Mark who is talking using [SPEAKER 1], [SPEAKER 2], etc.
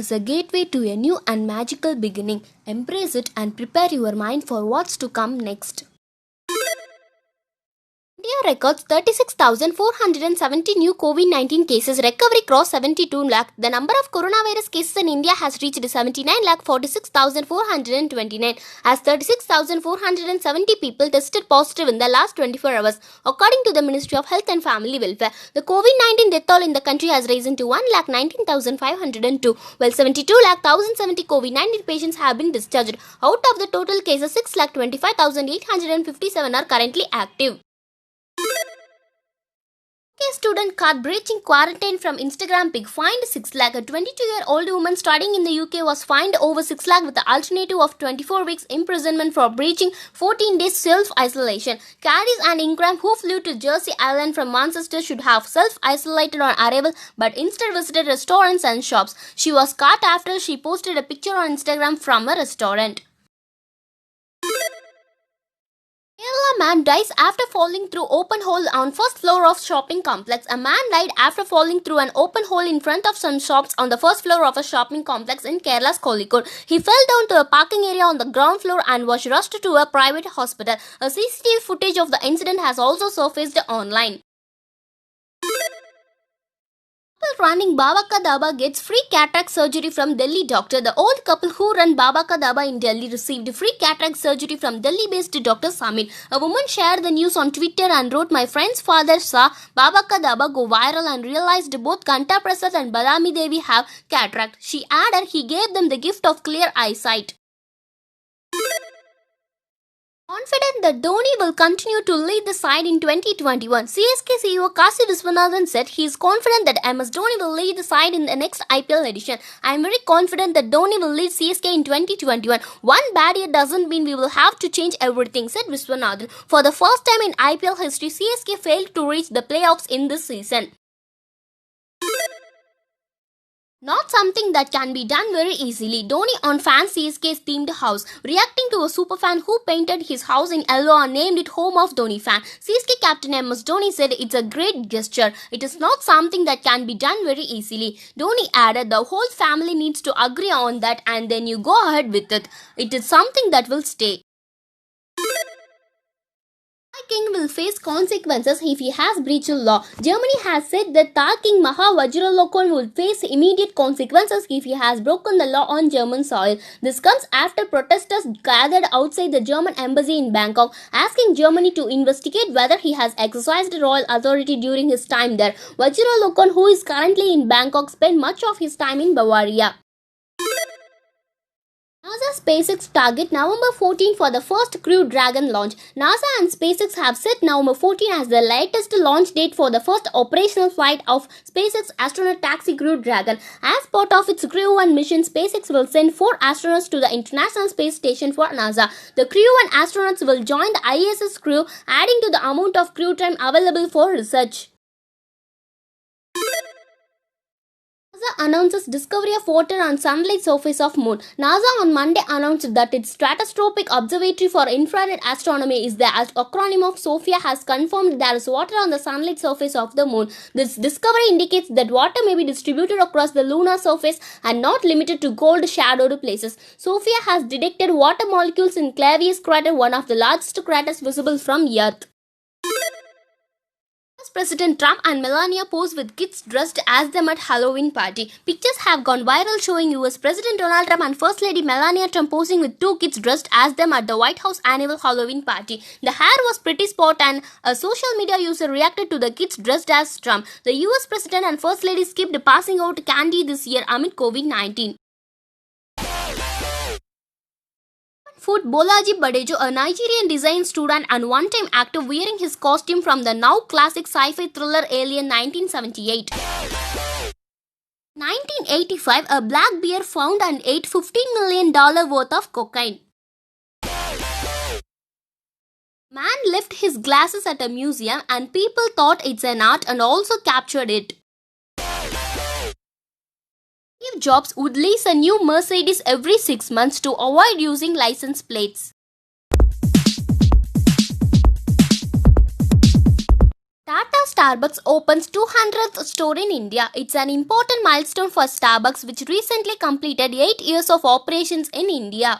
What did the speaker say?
[SPEAKER 1] is a gateway to a new and magical beginning. Embrace it and prepare your mind for what's to come next. India records 36,470 new COVID-19 cases. Recovery crossed 72 lakh. The number of coronavirus cases in India has reached 79,46,429 as 36,470 people tested positive in the last 24 hours. According to the Ministry of Health and Family Welfare, the COVID-19 death toll in the country has risen to 1,19,502, while 72,170 COVID-19 patients have been discharged. Out of the total cases, 6,25,857 are currently active. UK student caught breaching quarantine from Instagram pic fined 6 lakh. A 22-year-old woman studying in the UK was fined over 6 lakh with the alternative of 24 weeks imprisonment for breaching 14 days self-isolation. Cadiz and Ingram, who flew to Jersey Island from Manchester, should have self-isolated on arrival but instead visited restaurants and shops. She was caught after she posted a picture on Instagram from a restaurant. Kerala man dies after falling through open hole on first floor of shopping complex. A man died after falling through an open hole in front of some shops on the first floor of a shopping complex in Kerala's Kozhikode. He fell down to a parking area on the ground floor and was rushed to a private hospital. A CCTV footage of the incident has also surfaced online. Running Babaka Daba gets free cataract surgery from Delhi doctor. The old couple who run Babaka Daba in Delhi received free cataract surgery from Delhi-based Dr. Samir. A woman shared the news on Twitter and wrote, "My friend's father saw Babaka Daba go viral and realized both Kanta Prasad and Badami Devi have cataract." She added he gave them the gift of clear eyesight. Confident that Dhoni will continue to lead the side in 2021, CSK CEO Kashi Viswanathan said he is confident that MS Dhoni will lead the side in the next IPL edition. "I am very confident that Dhoni will lead CSK in 2021. One bad year doesn't mean we will have to change everything," said Viswanathan. For the first time in IPL history, CSK failed to reach the playoffs in this season. Not something that can be done very easily. Dhoni on fan CSK's themed house. Reacting to a superfan who painted his house in yellow and named it Home of Dhoni fan, CSK captain MS Dhoni said it's a great gesture. It is not something that can be done very easily. Dhoni added the whole family needs to agree on that and then you go ahead with it. It is something that will stay. King will face consequences if he has breached law. Germany has said that Thai King Maha Vajiralongkorn will face immediate consequences if he has broken the law on German soil. This comes after protesters gathered outside the German embassy in Bangkok, asking Germany to investigate whether he has exercised royal authority during his time there. Vajiralongkorn, who is currently in Bangkok, spent much of his time in Bavaria. NASA SpaceX target November 14 for the first Crew Dragon launch. NASA and SpaceX have set November 14 as the latest launch date for the first operational flight of SpaceX astronaut taxi Crew Dragon. As part of its Crew 1 mission, SpaceX will send 4 astronauts to the International Space Station for NASA. The Crew 1 astronauts will join the ISS crew, adding to the amount of crew time available for research. NASA announces discovery of water on sunlit surface of moon. NASA on Monday announced that its Stratoscopic Observatory for Infrared Astronomy, is the acronym of SOFIA, has confirmed there is water on the sunlit surface of the moon. This discovery indicates that water may be distributed across the lunar surface and not limited to cold shadowed places. SOFIA has detected water molecules in Clavius crater, one of the largest craters visible from Earth. President Trump and Melania pose with kids dressed as them at Halloween party. Pictures have gone viral showing US President Donald Trump and First Lady Melania Trump posing with 2 kids dressed as them at the White House annual Halloween party. The hair was pretty spot and a social media user reacted to the kids dressed as Trump. The US President and First Lady skipped passing out candy this year amid COVID-19. Food Bolaji Badejo, a Nigerian design student and one-time actor, wearing his costume from the now classic sci-fi thriller Alien 1978. 1985, a black bear found and ate $15 million worth of cocaine. Man left his glasses at a museum and people thought it's an art and also captured it. Steve Jobs would lease a new Mercedes every 6 months to avoid using license plates. Tata Starbucks opens 200th store in India. It's an important milestone for Starbucks, which recently completed 8 years of operations in India.